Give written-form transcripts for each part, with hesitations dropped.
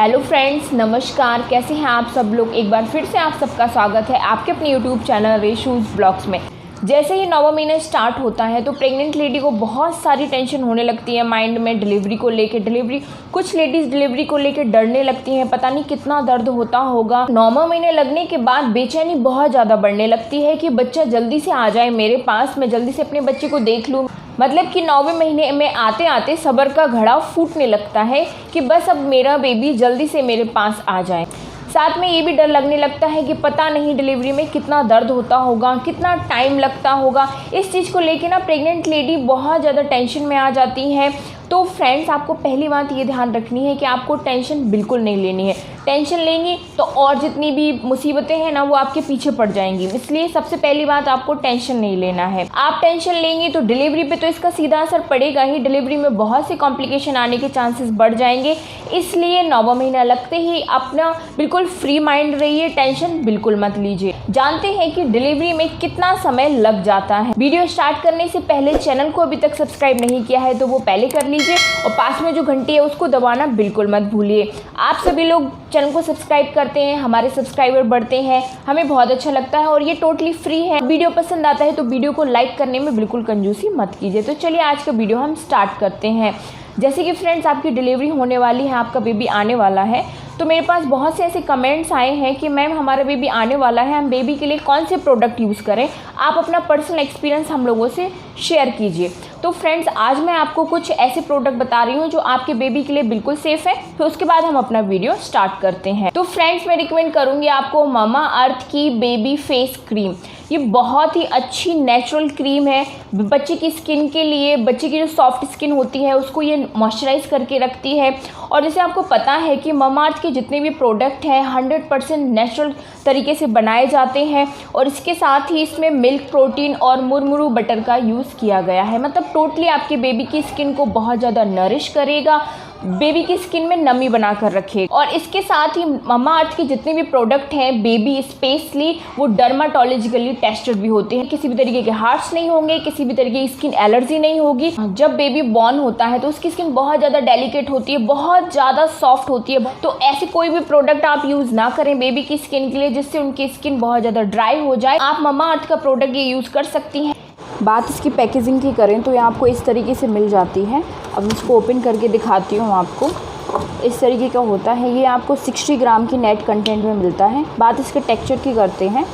Hello friends, नमस्कार। कैसे हैं आप सब लोग। एक बार फिर से आप सबका स्वागत है आपके अपने यूट्यूब चैनल रेशूज़ ब्लॉग्स में। जैसे ही 9वां महीना स्टार्ट होता है तो प्रेग्नेंट लेडी को बहुत सारी टेंशन होने लगती है माइंड में, डिलीवरी को लेके। कुछ लेडीज़ डिलीवरी को लेके डरने लगती हैं, पता नहीं कितना दर्द होता होगा। 9वां महीने लगने के बाद बेचैनी बहुत ज़्यादा बढ़ने लगती है कि बच्चा जल्दी से आ जाए मेरे पास, मैं जल्दी से अपने बच्चे को देख लूँ। मतलब कि 9वें महीने में आते आते सब्र का घड़ा फूटने लगता है कि बस अब मेरा बेबी जल्दी से मेरे पास आ जाए। साथ में ये भी डर लगने लगता है कि पता नहीं डिलीवरी में कितना दर्द होता होगा, कितना टाइम लगता होगा। इस चीज़ को लेके ना प्रेग्नेंट लेडी बहुत ज़्यादा टेंशन में आ जाती है। तो फ्रेंड्स, आपको पहली बात ये ध्यान रखनी है कि आपको टेंशन बिल्कुल नहीं लेनी है। टेंशन लेंगी तो और जितनी भी मुसीबतें हैं ना वो आपके पीछे पड़ जाएंगी। इसलिए सबसे पहली बात, आपको टेंशन नहीं लेना है। आप टेंशन लेंगी तो डिलीवरी पे तो इसका सीधा असर पड़ेगा ही। डिलीवरी में बहुत से कॉम्प्लिकेशन आने के चांसेस बढ़ जाएंगे। इसलिए 9वां महीना लगते ही अपना बिल्कुल फ्री माइंड रहिए, टेंशन बिल्कुल मत लीजिए। जानते हैं कि डिलीवरी में कितना समय लग जाता है। वीडियो स्टार्ट करने से पहले चैनल को अभी तक सब्सक्राइब नहीं किया है तो वो पहले कर लीजिए और पास में जो घंटी है उसको दबाना बिल्कुल मत भूलिए। आप सभी लोग चैनल को सब्सक्राइब करते हैं, हमारे सब्सक्राइबर बढ़ते हैं, हमें बहुत अच्छा लगता है और ये टोटली फ्री है। वीडियो पसंद आता है तो वीडियो को लाइक करने में बिल्कुल कंजूसी मत कीजिए। तो चलिए आज का वीडियो हम स्टार्ट करते हैं। जैसे कि फ्रेंड्स, आपकी डिलीवरी होने वाली है, आपका बेबी आने वाला है, तो मेरे पास बहुत से ऐसे कमेंट्स आए हैं कि मैम हमारा बेबी आने वाला है, हम बेबी के लिए कौन से प्रोडक्ट यूज़ करें। आप अपना पर्सनल एक्सपीरियंस हम लोगों से शेयर कीजिए। तो फ्रेंड्स, आज मैं आपको कुछ ऐसे प्रोडक्ट बता रही हूँ जो आपके बेबी के लिए बिल्कुल सेफ़ है। फिर उसके बाद हम अपना वीडियो स्टार्ट करते हैं। तो फ्रेंड्स, मैं रिकमेंड करूँगी आपको मामा अर्थ की बेबी फेस क्रीम। ये बहुत ही अच्छी नेचुरल क्रीम है बच्चे की स्किन के लिए। बच्चे की जो सॉफ्ट स्किन होती है उसको ये मॉइस्चराइज करके रखती है। और जैसे आपको पता है कि मामा अर्थ के जितने भी प्रोडक्ट हैं 100% नेचुरल तरीके से बनाए जाते हैं और इसके साथ ही इसमें मिल्क प्रोटीन और मुरमुरू बटर का यूज़ किया गया है। मतलब टोटली आपके बेबी की स्किन को बहुत ज़्यादा नरिश करेगा, बेबी की स्किन में नमी बना कर रखेगा। और इसके साथ ही मामा अर्थ के जितने भी प्रोडक्ट हैं बेबी स्पेशली, वो डर्माटोलॉजिकली टेस्टेड भी होते हैं। किसी भी तरीके के हार्ट्स नहीं होंगे, किसी भी तरीके की स्किन एलर्जी नहीं होगी। जब बेबी बॉर्न होता है तो उसकी स्किन बहुत ज़्यादा डेलिकेट होती है, बहुत ज़्यादा सॉफ्ट होती है। तो ऐसे कोई भी प्रोडक्ट आप यूज़ ना करें बेबी की स्किन के लिए जिससे उनकी स्किन बहुत ज़्यादा ड्राई हो जाए। आप मामा अर्थ का प्रोडक्ट ये यूज़ कर सकती हैं। बात इसकी पैकेजिंग की करें तो ये आपको इस तरीके से मिल जाती है। अब इसको ओपन करके दिखाती हूँ आपको। इस तरीके का होता है। ये आपको 60 ग्राम की नेट कंटेंट में मिलता है। बात इसके टेक्सचर की करते हैं,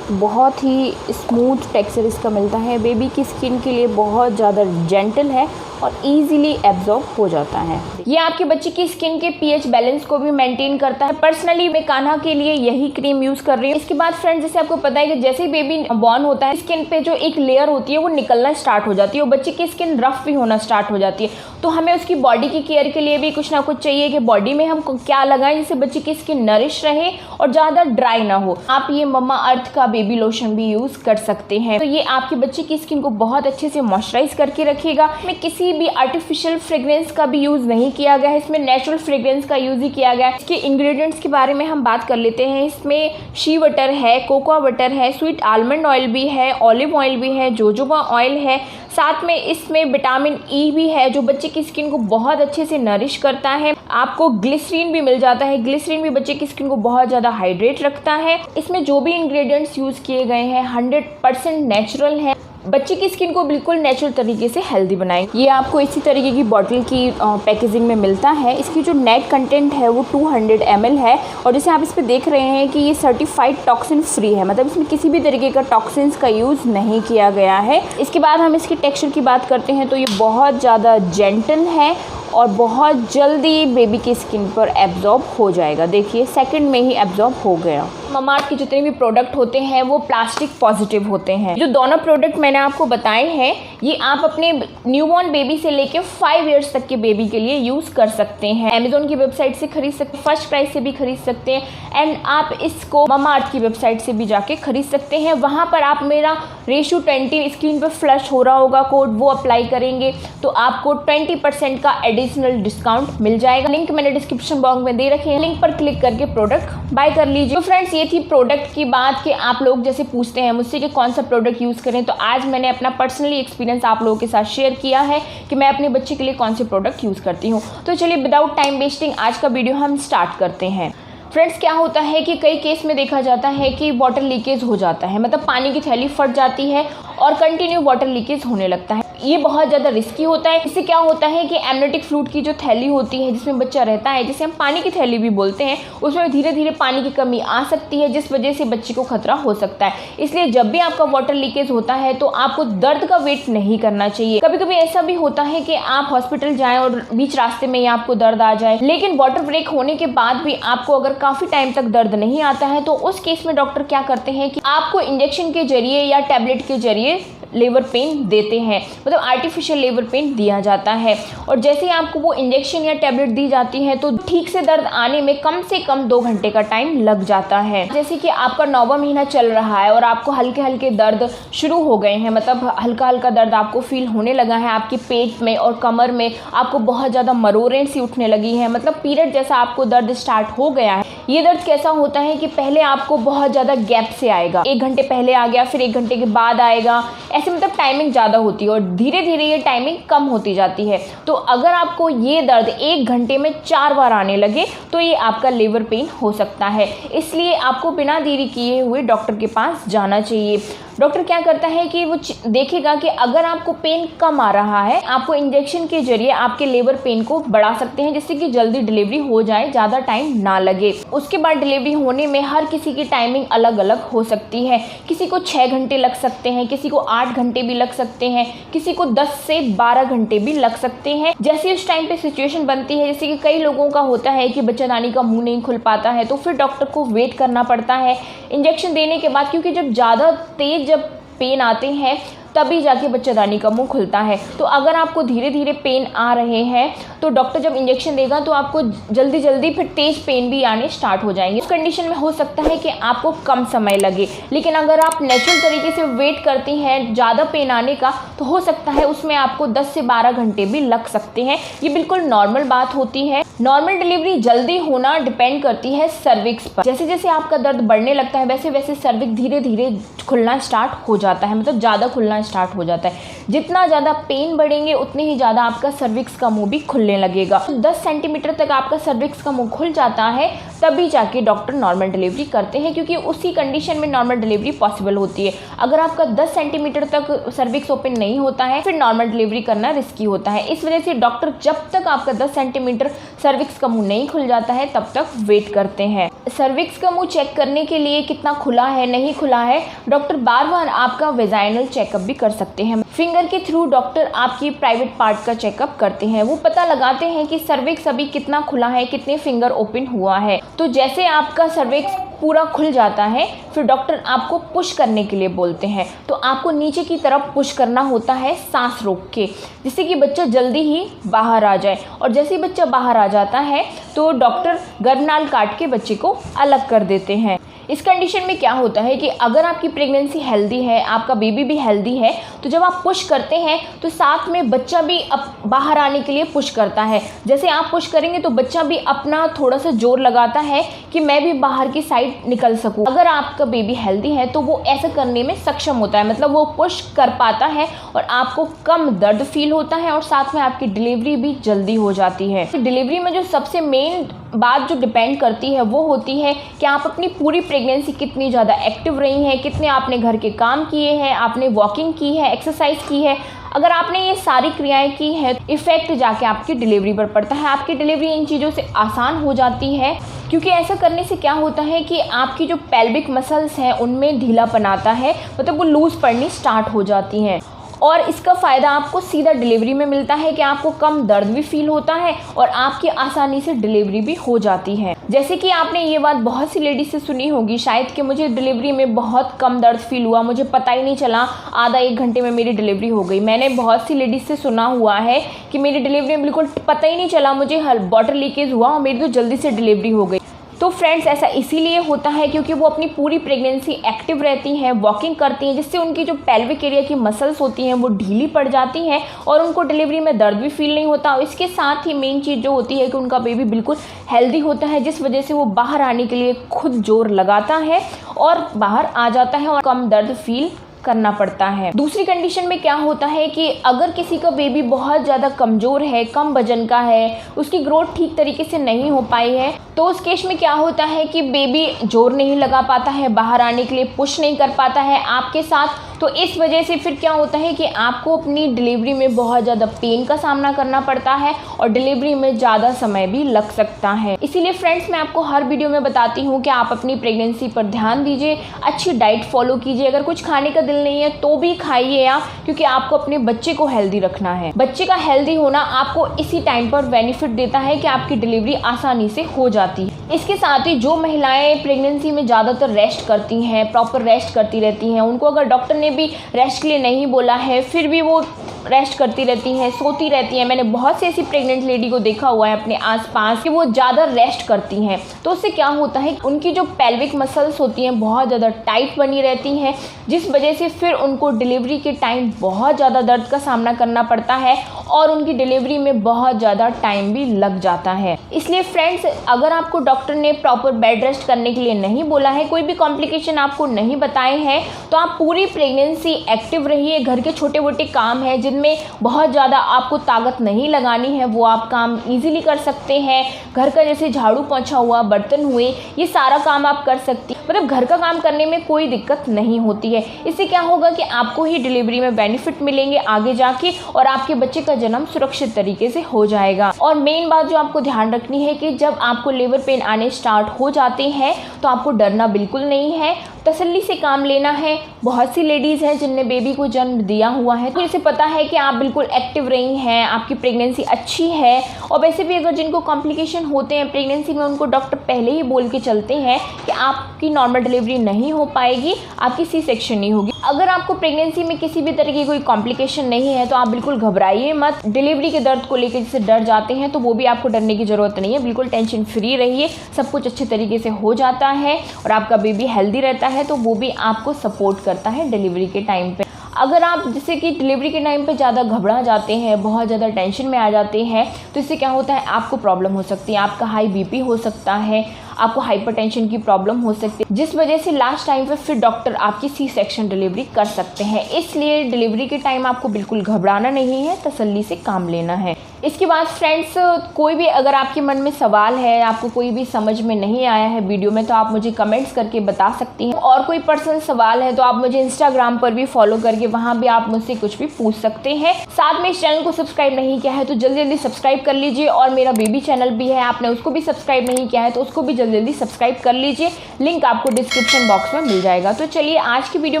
बहुत ही स्मूथ टेक्सचर इसका मिलता है। बेबी की स्किन के लिए बहुत ज़्यादा जेंटल है और इजीली एब्जॉर्ब हो जाता है। ये आपके बच्चे की स्किन के पीएच बैलेंस को भी मेंटेन करता है। पर्सनली मैं कान्हा के लिए यही क्रीम यूज़ कर रही हूँ। इसके बाद फ्रेंड्स, जैसे आपको पता है कि जैसे ही बेबी बॉर्न होता है स्किन पे जो एक लेयर होती है वो निकलना स्टार्ट हो जाती है और बच्चे की स्किन रफ भी होना स्टार्ट हो जाती है। तो हमें उसकी बॉडी की केयर के लिए भी कुछ ना कुछ चाहिए कि बॉडी में हम क्या लगाएं जिससे बच्चे की स्किन नरिश रहे और ज़्यादा ड्राई ना हो। आप ये मामा अर्थ का बेबी लोशन भी यूज़ कर सकते हैं। तो ये आपके बच्चे की स्किन को बहुत अच्छे से मॉइस्चराइज करके रखेगा। इसमें किसी भी आर्टिफिशियल फ्रेग्रेंस का भी यूज़ नहीं किया गया है, इसमें नेचुरल फ्रेग्रेंस का यूज़ ही किया गया है। इसके इंग्रेडिएंट्स के बारे में हम बात कर लेते हैं। इसमें शी बटर है, कोकोआ बटर है, स्वीट आलमंड ऑयल भी है, ऑलिव ऑयल भी है, जोजोबा ऑयल है। साथ में इसमें विटामिन ई भी है जो बच्चे की स्किन को बहुत अच्छे से नरिश करता है। आपको ग्लिसरीन भी मिल जाता है। ग्लिसरीन भी बच्चे की स्किन को बहुत ज़्यादा हाइड्रेट रखता है। इसमें जो भी इंग्रेडिएंट्स यूज़ किए गए हैं 100% नेचुरल हैं, बच्चे की स्किन को बिल्कुल नेचुरल तरीके से हेल्दी बनाएंगे। ये आपको इसी तरीके की बॉटल की पैकेजिंग में मिलता है। इसकी जो नेट कंटेंट है वो 200 ml है और जैसे आप इस पर देख रहे हैं कि ये सर्टिफाइड टॉक्सिन फ्री है। मतलब इसमें किसी भी तरीके का टॉक्सिन्स का यूज़ नहीं किया गया है। इसके बाद हम इसकी टेक्सचर की बात करते हैं तो ये बहुत ज़्यादा जेंटल है और बहुत जल्दी बेबी की स्किन पर एब्जॉर्ब हो जाएगा। देखिए सेकंड में ही एब्जॉर्ब हो गया। मामा अर्थ के जितने भी प्रोडक्ट होते हैं वो प्लास्टिक पॉजिटिव होते हैं। जो दोनों प्रोडक्ट मैंने आपको बताए हैं ये आप अपने न्यूबॉर्न बेबी से लेके 5 इयर्स तक के बेबी के लिए यूज़ कर सकते हैं। अमेजोन की वेबसाइट से खरीद सकते हैं, फर्स्ट प्राइस से भी खरीद सकते हैं एंड आप इसको मामा अर्थ की वेबसाइट से भी जाके खरीद सकते हैं। वहाँ पर आप मेरा रेशू20 स्क्रीन पर फ्लैश हो रहा होगा कोड, वो अप्लाई करेंगे तो आपको 20% का एडिशनल डिस्काउंट मिल जाएगा। लिंक मैंने डिस्क्रिप्शन बॉक्स में दे रखे हैं, लिंक पर क्लिक करके प्रोडक्ट बाय कर लीजिए। तो फ्रेंड्स ये थी प्रोडक्ट की बात कि आप लोग जैसे पूछते हैं मुझसे कि कौन सा प्रोडक्ट यूज़ करें, तो आज मैंने अपना पर्सनली एक्सपीरियंस आप लोगों के साथ शेयर किया है कि मैं अपने बच्चे के लिए कौन से प्रोडक्ट यूज़ करती हूँ। तो चलिए विदाउट टाइम वेस्टिंग आज का वीडियो हम स्टार्ट करते हैं। फ्रेंड्स क्या होता है कि कई केस में देखा जाता है कि वाटर लीकेज हो जाता है, मतलब पानी की थैली फट जाती है और कंटिन्यू वाटर लीकेज होने लगता है। ये बहुत ज़्यादा रिस्की होता है। इससे क्या होता है कि एमनियोटिक फ्लूइड की जो थैली होती है जिसमें बच्चा रहता है, जिसे हम पानी की थैली भी बोलते हैं, उसमें धीरे धीरे पानी की कमी आ सकती है, जिस वजह से बच्चे को खतरा हो सकता है। इसलिए जब भी आपका वाटर लीकेज होता है तो आपको दर्द का वेट नहीं करना चाहिए। कभी कभी ऐसा भी होता है कि आप हॉस्पिटल जाएं और बीच रास्ते में ही आपको दर्द आ जाए, लेकिन वाटर ब्रेक होने के बाद भी आपको अगर काफ़ी टाइम तक दर्द नहीं आता है तो उस केस में डॉक्टर क्या करते हैं कि आपको इंजेक्शन के जरिए या टैबलेट के जरिए लेबर पेन देते हैं, मतलब आर्टिफिशियल लेबर पेन दिया जाता है। और जैसे ही आपको वो इंजेक्शन या टैबलेट दी जाती है तो ठीक से दर्द आने में कम से कम 2 घंटे का टाइम लग जाता है। जैसे कि आपका 9वां महीना चल रहा है और आपको हल्के हल्के दर्द शुरू हो गए हैं, मतलब हल्का हल्का दर्द आपको फील होने लगा है आपके पेट में और कमर में, आपको बहुत ज़्यादा मरोड़ें सी उठने लगी है, मतलब पीरियड जैसा आपको दर्द स्टार्ट हो गया है। ये दर्द कैसा होता है कि पहले आपको बहुत ज़्यादा गैप से आएगा, 1 घंटे पहले आ गया, फिर 1 घंटे के बाद आएगा, ऐसे मतलब टाइमिंग ज़्यादा होती है और धीरे धीरे ये टाइमिंग कम होती जाती है। तो अगर आपको ये दर्द 1 घंटे में 4 बार आने लगे तो ये आपका लेबर पेन हो सकता है। इसलिए आपको बिना देरी किए हुए डॉक्टर के पास जाना चाहिए। डॉक्टर क्या करता है कि वो देखेगा कि अगर आपको पेन कम आ रहा है, आपको इंजेक्शन के जरिए आपके लेबर पेन को बढ़ा सकते हैं जिससे कि जल्दी डिलीवरी हो जाए, ज़्यादा टाइम ना लगे। उसके बाद डिलीवरी होने में हर किसी की टाइमिंग अलग अलग हो सकती है। किसी को 6 घंटे लग सकते हैं, किसी को 8 घंटे भी लग सकते हैं, किसी को 10 से 12 घंटे भी लग सकते हैं। जैसे उस टाइम पे सिचुएशन बनती है, जैसे कि कई लोगों का होता है कि बच्चादानी का मुंह नहीं खुल पाता है तो फिर डॉक्टर को वेट करना पड़ता है इंजेक्शन देने के बाद, क्योंकि जब ज़्यादा तेज जब पेन आते हैं तभी जाके बच्चादानी का मुंह खुलता है। तो अगर आपको धीरे धीरे पेन आ रहे हैं तो डॉक्टर जब इंजेक्शन देगा तो आपको जल्दी जल्दी फिर तेज पेन भी आने स्टार्ट हो जाएंगे। उस कंडीशन में हो सकता है कि आपको कम समय लगे, लेकिन अगर आप नेचुरल तरीके से वेट करती हैं ज़्यादा पेन आने का तो हो सकता है उसमें आपको 10 से 12 घंटे भी लग सकते हैं। ये बिल्कुल नॉर्मल बात होती है। नॉर्मल डिलीवरी जल्दी होना डिपेंड करती है सर्विक्स पर। जैसे जैसे आपका दर्द बढ़ने लगता है वैसे वैसे सर्विक्स धीरे धीरे खुलना स्टार्ट हो जाता है, मतलब ज़्यादा खुलना स्टार्ट हो जाता है। जितना ज़्यादा पेन बढ़ेंगे उतनी ही ज़्यादा आपका सर्विक्स का मुंह भी खुलने लगेगा। 10 सेंटीमीटर तक आपका सर्विक्स का मुंह खुल जाता है तभी जाके डॉक्टर नॉर्मल डिलीवरी करते हैं, क्योंकि उसी कंडीशन में नॉर्मल डिलीवरी पॉसिबल होती है। अगर आपका 10 सेंटीमीटर तक सर्विक्स ओपन नहीं होता है फिर नॉर्मल डिलीवरी करना रिस्की होता है। इस वजह से डॉक्टर जब तक आपका 10 सेंटीमीटर सर्विक्स का मुंह नहीं खुल जाता है तब तक वेट करते हैं। सर्विक्स का मुंह चेक करने के लिए कितना खुला है नहीं खुला है, डॉक्टर बार बार आपका वेजाइनल चेकअप भी कर सकते हैं। फिंगर के थ्रू डॉक्टर आपकी प्राइवेट पार्ट का चेकअप करते हैं। वो पता लगाते हैं कि सर्विक्स अभी कितना खुला है, कितने फिंगर ओपन हुआ है। तो जैसे आपका सर्विक्स पूरा खुल जाता है फिर डॉक्टर आपको पुश करने के लिए बोलते हैं। तो आपको नीचे की तरफ पुश करना होता है सांस रोक के, जिससे कि बच्चा जल्दी ही बाहर आ जाए। और जैसे ही बच्चा बाहर आ जाता है तो डॉक्टर गर्भनाल काट के बच्चे को अलग कर देते हैं। इस कंडीशन में क्या होता है कि अगर आपकी प्रेगनेंसी हेल्दी है, आपका बेबी भी हेल्दी है, तो जब आप पुश करते हैं तो साथ में बच्चा भी बाहर आने के लिए पुश करता है। जैसे आप पुश करेंगे तो बच्चा भी अपना थोड़ा सा जोर लगाता है कि मैं भी बाहर की साइड निकल सकूं। अगर आपका बेबी हेल्दी है तो वो ऐसा करने में सक्षम होता है, मतलब वो पुश कर पाता है और आपको कम दर्द फील होता है और साथ में आपकी डिलीवरी भी जल्दी हो जाती है। डिलीवरी में जो सबसे मेन बात जो डिपेंड करती है वो होती है कि आप अपनी पूरी प्रेगनेंसी कितनी ज़्यादा एक्टिव रही हैं, कितने आपने घर के काम किए हैं, आपने वॉकिंग की है, एक्सरसाइज की है। अगर आपने ये सारी क्रियाएं की है इफेक्ट जाके आपकी डिलीवरी पर पड़ता है। आपकी डिलीवरी इन चीज़ों से आसान हो जाती है, क्योंकि ऐसा करने से क्या होता है कि आपकी जो पेल्विक मसल्स हैं उनमें ढीलापन आता है, मतलब वो लूज़ पड़नी स्टार्ट हो जाती हैं। और इसका फ़ायदा आपको सीधा डिलीवरी में मिलता है कि आपको कम दर्द भी फील होता है और आपकी आसानी से डिलीवरी भी हो जाती है। जैसे कि आपने ये बात बहुत सी लेडीज से सुनी होगी शायद कि मुझे डिलीवरी में बहुत कम दर्द फील हुआ, मुझे पता ही नहीं चला, आधा 1 घंटे में मेरी डिलीवरी हो गई। मैंने बहुत सी लेडीज से सुना हुआ है कि मेरी डिलीवरी में बिल्कुल पता ही नहीं चला, मुझे वाटर लीकेज हुआ और मेरी तो जल्दी से डिलीवरी हो गई। तो तो फ्रेंड्स ऐसा इसीलिए होता है क्योंकि वो अपनी पूरी प्रेगनेंसी एक्टिव रहती हैं, वॉकिंग करती हैं, जिससे उनकी जो पेल्विक एरिया की मसल्स होती हैं वो ढीली पड़ जाती हैं और उनको डिलीवरी में दर्द भी फील नहीं होता। और इसके साथ ही मेन चीज़ जो होती है कि उनका बेबी बिल्कुल हेल्दी होता है, जिस वजह से वो बाहर आने के लिए खुद जोर लगाता है और बाहर आ जाता है और कम दर्द फील करना पड़ता है। दूसरी कंडीशन में क्या होता है कि अगर किसी का बेबी बहुत ज़्यादा कमज़ोर है, कम वजन का है, उसकी ग्रोथ ठीक तरीके से नहीं हो पाई है, तो उस केस में क्या होता है कि बेबी जोर नहीं लगा पाता है, बाहर आने के लिए पुश नहीं कर पाता है आपके साथ। तो इस वजह से फिर क्या होता है कि आपको अपनी डिलीवरी में बहुत ज़्यादा पेन का सामना करना पड़ता है और डिलीवरी में ज़्यादा समय भी लग सकता है। इसीलिए फ्रेंड्स मैं आपको हर वीडियो में बताती हूँ कि आप अपनी प्रेगनेंसी पर ध्यान दीजिए, अच्छी डाइट फॉलो कीजिए। अगर कुछ खाने का दिल नहीं है तो भी खाइए आप, क्योंकि आपको अपने बच्चे को हेल्दी रखना है। बच्चे का हेल्दी होना आपको इसी टाइम पर बेनिफिट देता है कि आपकी डिलीवरी आसानी से हो जाती है। इसके साथ ही जो महिलाएं प्रेगनेंसी में ज़्यादातर रेस्ट करती हैं, प्रॉपर रेस्ट करती रहती हैं, उनको अगर डॉक्टर ने भी रेस्ट के लिए नहीं बोला है फिर भी वो रेस्ट करती रहती हैं, सोती रहती हैं। मैंने बहुत सी ऐसी प्रेग्नेंट लेडी को देखा हुआ है अपने आसपास कि वो ज़्यादा रेस्ट करती हैं। तो उससे क्या होता है, उनकी जो पेल्विक मसल्स होती हैं बहुत ज़्यादा टाइट बनी रहती हैं, जिस वजह से फिर उनको डिलीवरी के टाइम बहुत ज़्यादा दर्द का सामना करना पड़ता है और उनकी डिलीवरी में बहुत ज़्यादा टाइम भी लग जाता है। इसलिए फ्रेंड्स, अगर आपको डॉक्टर ने प्रॉपर बेड रेस्ट करने के लिए नहीं बोला है, कोई भी कॉम्प्लिकेशन आपको नहीं बताए हैं, तो आप पूरी प्रेगनेंसी एक्टिव रहिए। घर के छोटे मोटे काम हैं जिनमें बहुत ज़्यादा आपको ताकत नहीं लगानी है, वो आप काम इजीली कर सकते हैं। घर का जैसे झाड़ू पोंछा हुआ, बर्तन हुए, ये सारा काम आप कर सकती हैं। मतलब घर का काम करने में कोई दिक्कत नहीं होती है। इससे क्या होगा कि आपको ही डिलीवरी में बेनिफिट मिलेंगे आगे जाके और आपके बच्चे का जन्म सुरक्षित तरीके से हो जाएगा। और मेन बात जो आपको ध्यान रखनी है कि जब आपको लेबर पेन आने स्टार्ट हो जाते हैं तो आपको डरना बिल्कुल नहीं है, तसल्ली से काम लेना है। बहुत सी लेडीज़ हैं जिनने बेबी को जन्म दिया हुआ है, तो इसे पता है कि आप बिल्कुल एक्टिव रही हैं, आपकी प्रेगनेंसी अच्छी है। और वैसे भी अगर जिनको कॉम्प्लिकेशन होते हैं प्रेगनेंसी में, उनको डॉक्टर पहले ही बोल के चलते हैं कि आपकी नॉर्मल डिलीवरी नहीं हो पाएगी, आपकी सी सेक्शन ही होगी। अगर आपको प्रेगनेंसी में किसी भी तरह की कोई कॉम्प्लिकेशन नहीं है तो आप बिल्कुल घबराइए मत। डिलीवरी के दर्द को लेकर जिससे डर जाते हैं तो वो भी आपको डरने की ज़रूरत नहीं है, बिल्कुल टेंशन फ्री रहिए। सब कुछ अच्छे तरीके से हो जाता है और आपका बेबी हेल्दी रहता है, तो वो भी आपको सपोर्ट करता है डिलीवरी के टाइम पे। अगर आप जैसे कि डिलीवरी के टाइम पे ज़्यादा घबरा जाते हैं, बहुत ज़्यादा टेंशन में आ जाते हैं, तो इससे क्या होता है, आपको प्रॉब्लम हो सकती है। आपका हाई बीपी हो सकता है, आपको हाइपरटेंशन की प्रॉब्लम हो सकती है, जिस वजह से लास्ट टाइम पे फिर डॉक्टर आपकी सी सेक्शन डिलीवरी कर सकते हैं। इसलिए डिलीवरी के टाइम आपको बिल्कुल घबराना नहीं है, तसल्ली से काम लेना है। इसके बाद फ्रेंड्स, कोई भी अगर आपके मन में सवाल है, आपको कोई भी समझ में नहीं आया है वीडियो में, तो आप मुझे कमेंट्स करके बता सकती हैं। और कोई पर्सनल सवाल है तो आप मुझे इंस्टाग्राम पर भी फॉलो करके वहाँ भी आप मुझसे कुछ भी पूछ सकते हैं। साथ में इस चैनल को सब्सक्राइब नहीं किया है तो जल्दी जल्दी सब्सक्राइब कर लीजिए। और मेरा बेबी चैनल भी है, आपने उसको भी सब्सक्राइब नहीं किया है तो उसको भी जल्दी सब्सक्राइब कर लीजिए। लिंक आपको डिस्क्रिप्शन बॉक्स में मिल जाएगा। तो चलिए आज की वीडियो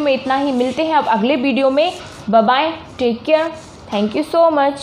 में इतना ही, मिलते हैं अब अगले वीडियो में। Bye bye, take care, thank you so much.